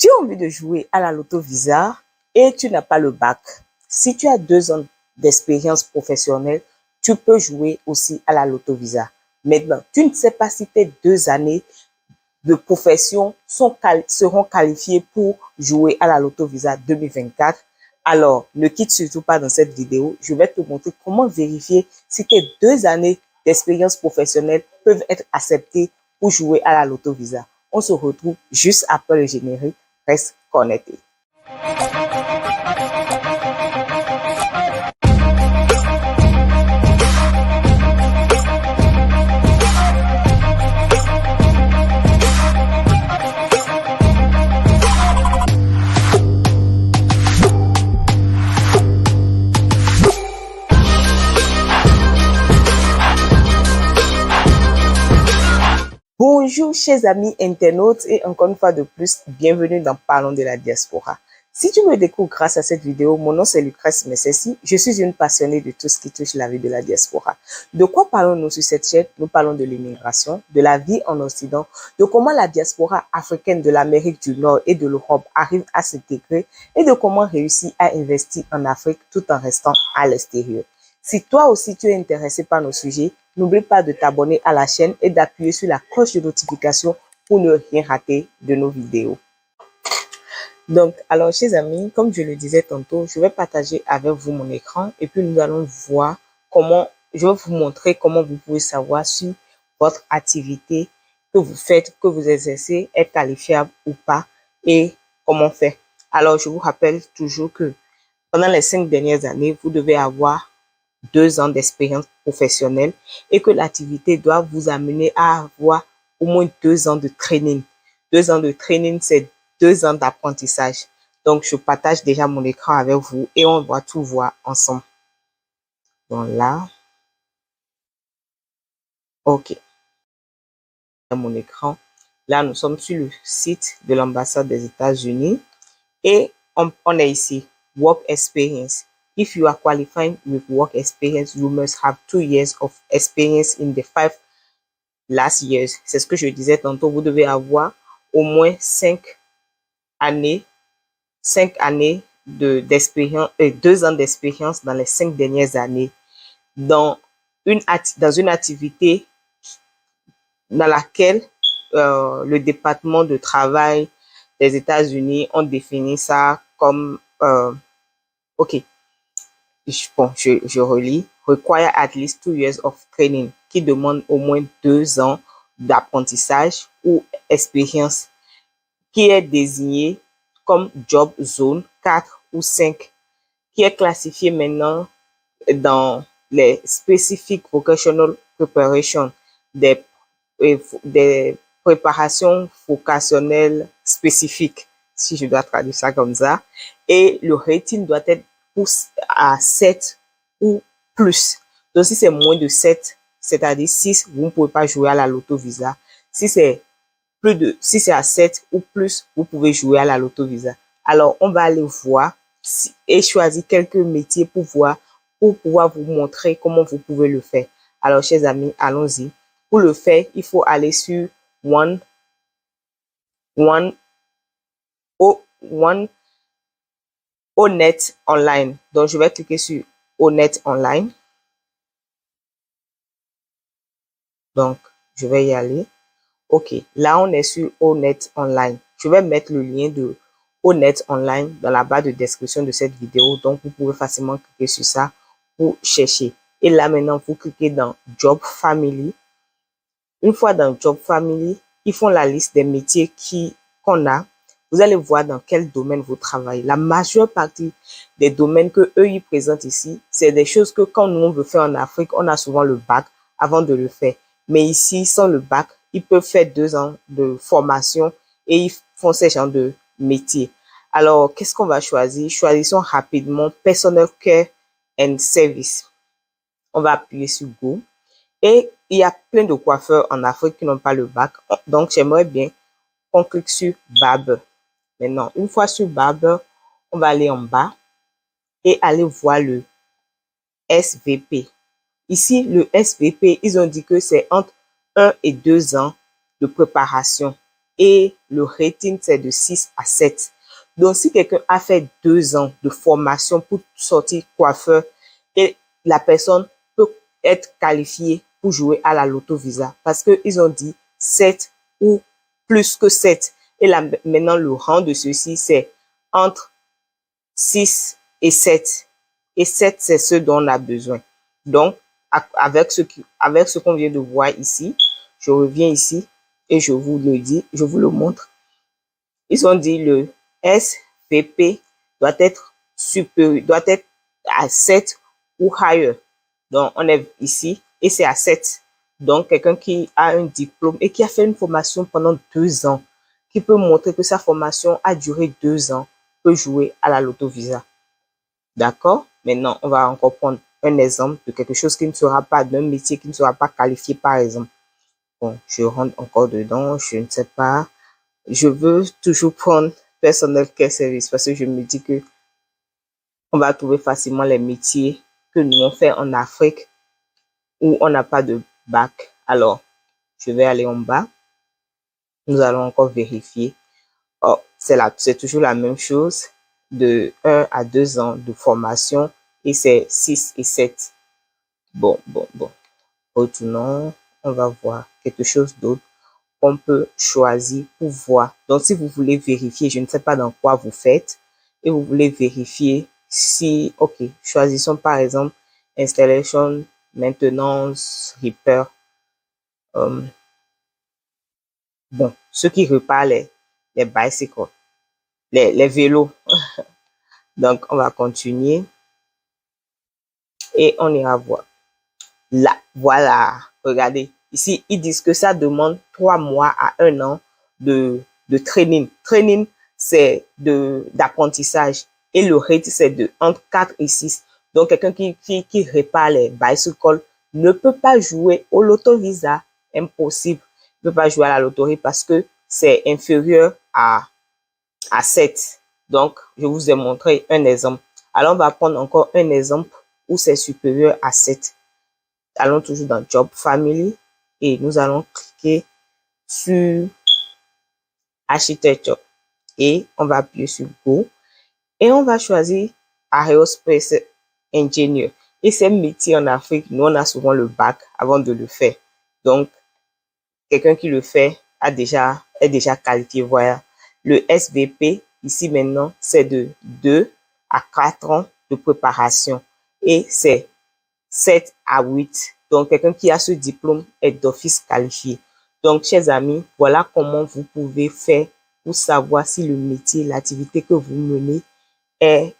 tu as envie de jouer à la Loto Visa et tu n'as pas le bac, si tu as 2 ans d'expérience professionnelle, tu peux jouer aussi à la Loto Visa. Maintenant, tu ne sais pas si tes 2 années de profession seront qualifiées pour jouer à la Loto Visa 2024. Alors, ne quitte surtout pas dans cette vidéo. Je vais te montrer comment vérifier si tes 2 années d'expérience professionnelle peuvent être acceptées pour jouer à la Loto Visa. On se retrouve juste après le générique. Reste connecté. Bonjour chers amis internautes et encore une fois de plus, bienvenue dans Parlons de la diaspora. Si tu me découvres grâce à cette vidéo, mon nom c'est Lucrèce Messessi, je suis une passionnée de tout ce qui touche la vie de la diaspora. De quoi parlons-nous sur cette chaîne? Nous parlons de l'immigration, de la vie en Occident, de comment la diaspora africaine de l'Amérique du Nord et de l'Europe arrive à s'intégrer et de comment réussir à investir en Afrique tout en restant à l'extérieur. Si toi aussi tu es intéressé par nos sujets, n'oublie pas de t'abonner à la chaîne et d'appuyer sur la cloche de notification pour ne rien rater de nos vidéos. Donc, alors, chers amis, comme je le disais tantôt, je vais partager avec vous mon écran et puis nous allons voir comment, je vais vous montrer comment vous pouvez savoir si votre activité que vous faites, que vous exercez est qualifiable ou pas et comment faire. Alors, je vous rappelle toujours que pendant les 5 dernières années, vous devez avoir 2 ans d'expérience professionnelle et que l'activité doit vous amener à avoir au moins 2 ans de training. 2 ans de training, c'est 2 ans d'apprentissage. Donc, je partage déjà mon écran avec vous et on va tout voir ensemble. Donc là, ok. Mon écran. Là, nous sommes sur le site de l'ambassade des États-Unis et on est ici, Work Experience. If you are qualifying with work experience, you must have 2 years of experience in the 5 last years. C'est ce que je disais tantôt. Vous devez avoir au moins 5 années d'expérience, 2 ans d'expérience dans les 5 dernières années dans une activité dans laquelle le département de travail des États-Unis ont défini ça comme ok. Bon, je relis. Require at least 2 years of training, qui demande au moins 2 ans d'apprentissage ou expérience, qui est désigné comme job zone 4 ou 5, qui est classifié maintenant dans les Specific Vocational Preparation, des préparations vocationnelles spécifiques, si je dois traduire ça comme ça. Et le rating doit être à 7 ou plus. Donc, si c'est moins de 7, c'est-à-dire 6, vous ne pouvez pas jouer à la Loto Visa. Si c'est à 7 ou plus, vous pouvez jouer à la Loto Visa. Alors, on va aller voir et choisir quelques métiers pour pouvoir vous montrer comment vous pouvez le faire. Alors, chers amis, allons-y. Pour le faire, il faut aller sur Honnête Online. Donc, je vais cliquer sur Honnête Online. Donc, je vais y aller. Ok, là, on est sur Honnête Online. Je vais mettre le lien de Honnête Online dans la barre de description de cette vidéo. Donc, vous pouvez facilement cliquer sur ça pour chercher. Et là, maintenant, vous cliquez dans Job Family. Une fois dans Job Family, ils font la liste des métiers qu'on a. Vous allez voir dans quel domaine vous travaillez. La majeure partie des domaines que eux ils présentent ici, c'est des choses que quand nous on veut faire en Afrique, on a souvent le bac avant de le faire. Mais ici, sans le bac, ils peuvent faire 2 ans de formation et ils font ces genres de métiers. Alors, qu'est-ce qu'on va choisir? Choisissons rapidement Personal Care and Service. On va appuyer sur Go. Et il y a plein de coiffeurs en Afrique qui n'ont pas le bac. Donc, j'aimerais bien qu'on clique sur Barber. Maintenant, une fois sur Barber, on va aller en bas et aller voir le SVP. Ici, le SVP, ils ont dit que c'est entre 1 et 2 ans de préparation. et le rating, c'est de 6 à 7. Donc, si quelqu'un a fait 2 ans de formation pour sortir coiffeur et la personne peut être qualifiée pour jouer à la Loto Visa parce qu'ils ont dit 7 ou plus que 7. Et là, maintenant, le rang de ceci, c'est entre 6 et 7. Et 7, c'est ce dont on a besoin. Donc, avec ce qu'on vient de voir ici, je reviens ici et je vous le dis, je vous le montre. Ils ont dit le SVP doit être supérieur, doit être à 7 ou higher. Donc, on est ici et c'est à 7. Donc, quelqu'un qui a un diplôme et qui a fait une formation pendant 2 ans, qui peut montrer que sa formation a duré 2 ans, peut jouer à la Loto Visa. D'accord? Maintenant, on va encore prendre un exemple de quelque chose qui ne sera pas, d'un métier qui ne sera pas qualifié, par exemple. Bon, je rentre encore dedans, je ne sais pas. Je veux toujours prendre personnel care service parce que je me dis que on va trouver facilement les métiers que nous on fait en Afrique où on n'a pas de bac. Alors, je vais aller en bas. Nous allons encore vérifier. Oh, c'est toujours la même chose. De 1 à 2 ans de formation et c'est 6 et 7. Bon. Retournons. On va voir quelque chose d'autre qu'on peut choisir pour voir. Donc, si vous voulez vérifier, je ne sais pas dans quoi vous faites et vous voulez vérifier si, ok, choisissons par exemple installation, maintenance, repair. Bon, ceux qui réparent les bicycles, les vélos. Donc, on va continuer et on ira voir. Là, voilà, regardez. Ici, ils disent que ça demande 3 mois à 1 an de training. Training, c'est d'apprentissage. Et le rate, c'est de entre 4 et 6. Donc, quelqu'un qui répare les bicycles ne peut pas jouer au Loto Visa. Impossible. Ne peut pas jouer à la loterie parce que c'est inférieur à 7. Donc, je vous ai montré un exemple. Alors, on va prendre encore un exemple où c'est supérieur à 7. Allons toujours dans Job Family et nous allons cliquer sur Architecture et on va appuyer sur Go et on va choisir Aerospace Engineer. Et ces métiers en Afrique, nous on a souvent le bac avant de le faire. Donc, quelqu'un qui le fait est déjà qualifié. Voilà. Le SVP, ici maintenant, c'est de 2 à 4 ans de préparation et c'est 7 à 8. Donc, quelqu'un qui a ce diplôme est d'office qualifié. Donc, chers amis, voilà comment vous pouvez faire pour savoir si le métier, l'activité que vous menez est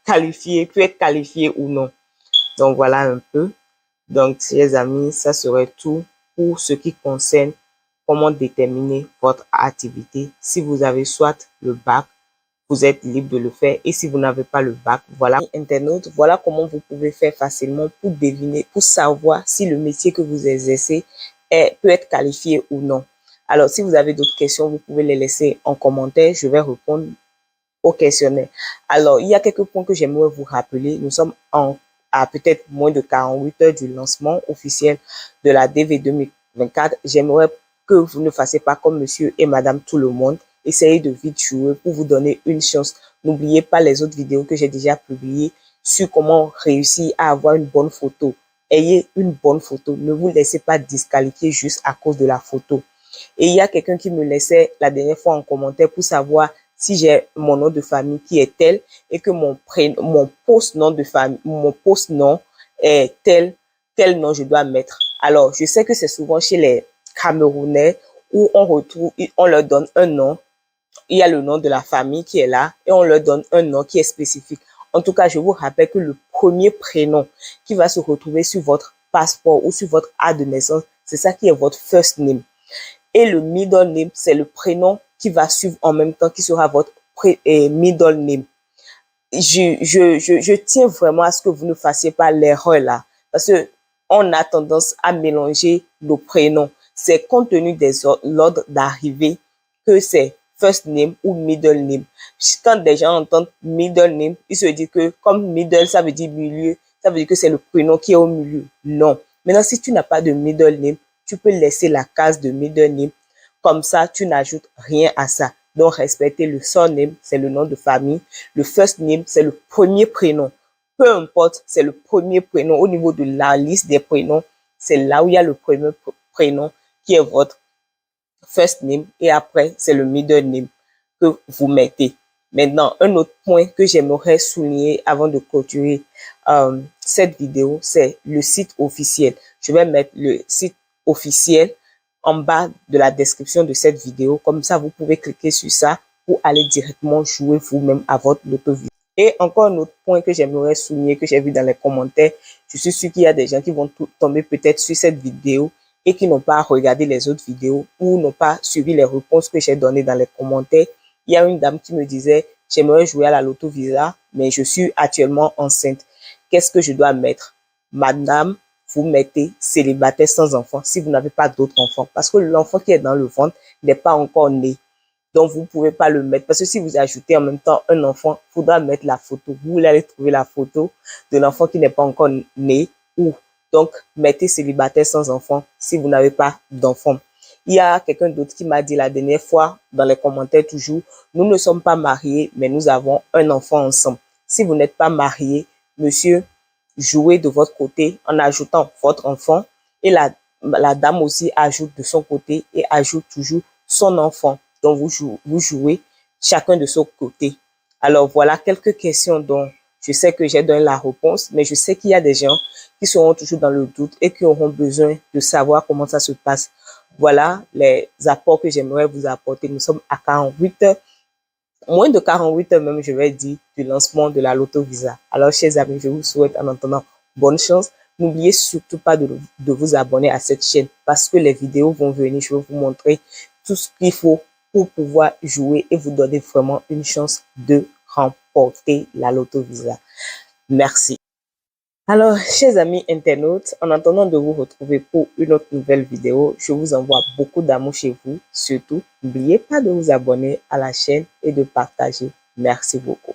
qualifié, peut être qualifié ou non. Donc, voilà un peu. Donc, chers amis, ça serait tout pour ce qui concerne comment déterminer votre activité. Si vous avez soit le bac, vous êtes libre de le faire. Et si vous n'avez pas le bac, voilà, internaute, voilà comment vous pouvez faire facilement pour deviner, pour savoir si le métier que vous exercez peut être qualifié ou non. Alors, si vous avez d'autres questions, vous pouvez les laisser en commentaire. Je vais répondre au questionnaire. Alors, il y a quelques points que j'aimerais vous rappeler. Nous sommes à peut-être moins de 48 heures du lancement officiel de la DV 2024. J'aimerais que vous ne fassiez pas comme monsieur et madame tout le monde. Essayez de vite jouer pour vous donner une chance. N'oubliez pas les autres vidéos que j'ai déjà publiées sur comment réussir à avoir une bonne photo. Ayez une bonne photo. Ne vous laissez pas disqualifier juste à cause de la photo. Et il y a quelqu'un qui me laissait la dernière fois en commentaire pour savoir si j'ai mon nom de famille qui est tel et que mon post-nom de famille, mon post-nom est tel nom je dois mettre. Alors, je sais que c'est souvent chez les Camerounais où on leur donne un nom. Il y a le nom de la famille qui est là et on leur donne un nom qui est spécifique. En tout cas, je vous rappelle que le premier prénom qui va se retrouver sur votre passeport ou sur votre acte de naissance, c'est ça qui est votre first name. Et le middle name, c'est le prénom qui va suivre en même temps, qui sera votre middle name. Je tiens vraiment à ce que vous ne fassiez pas l'erreur là, parce que on a tendance à mélanger nos prénoms. C'est compte tenu des l'ordre d'arrivée que c'est first name ou middle name. Quand des gens entendent middle name, ils se disent que comme middle, ça veut dire milieu, ça veut dire que c'est le prénom qui est au milieu. Non. Maintenant, si tu n'as pas de middle name, tu peux laisser la case de middle name. Comme ça, tu n'ajoutes rien à ça. Donc, respectez le surname, c'est le nom de famille. Le first name, c'est le premier prénom. Peu importe, c'est le premier prénom. Au niveau de la liste des prénoms, c'est là où il y a le premier prénom qui est votre first name. Et après, c'est le middle name que vous mettez. Maintenant, un autre point que j'aimerais souligner avant de clôturer cette vidéo, c'est le site officiel. Je vais mettre le site officiel en bas de la description de cette vidéo. Comme ça, vous pouvez cliquer sur ça pour aller directement jouer vous-même à votre loto-visa. Et encore un autre point que j'aimerais souligner, que j'ai vu dans les commentaires, je suis sûr qu'il y a des gens qui vont tomber peut-être sur cette vidéo et qui n'ont pas regardé les autres vidéos ou n'ont pas suivi les réponses que j'ai données dans les commentaires. Il y a une dame qui me disait, j'aimerais jouer à la loto-visa, mais je suis actuellement enceinte. Qu'est-ce que je dois mettre? Madame, vous mettez célibataire sans enfant si vous n'avez pas d'autres enfants. Parce que l'enfant qui est dans le ventre n'est pas encore né. Donc, vous ne pouvez pas le mettre. Parce que si vous ajoutez en même temps un enfant, il faudra mettre la photo. Vous voulez aller trouver la photo de l'enfant qui n'est pas encore né. Ou donc, mettez célibataire sans enfant si vous n'avez pas d'enfant. Il y a quelqu'un d'autre qui m'a dit la dernière fois dans les commentaires toujours, nous ne sommes pas mariés, mais nous avons un enfant ensemble. Si vous n'êtes pas marié, monsieur, jouez de votre côté en ajoutant votre enfant et la dame aussi ajoute de son côté et ajoute toujours son enfant. Donc, vous jouez chacun de son côté. Alors, voilà quelques questions dont je sais que j'ai donné la réponse, mais je sais qu'il y a des gens qui seront toujours dans le doute et qui auront besoin de savoir comment ça se passe. Voilà les apports que j'aimerais vous apporter. Nous sommes à 48 heures, moins de 48 heures même, je vais dire, du lancement de la loto-visa. Alors, chers amis, je vous souhaite en attendant bonne chance. N'oubliez surtout pas de vous abonner à cette chaîne parce que les vidéos vont venir. Je vais vous montrer tout ce qu'il faut pour pouvoir jouer et vous donner vraiment une chance de remporter la loto-visa. Merci. Alors, chers amis internautes, en attendant de vous retrouver pour une autre nouvelle vidéo, je vous envoie beaucoup d'amour chez vous. Surtout, n'oubliez pas de vous abonner à la chaîne et de partager. Merci beaucoup.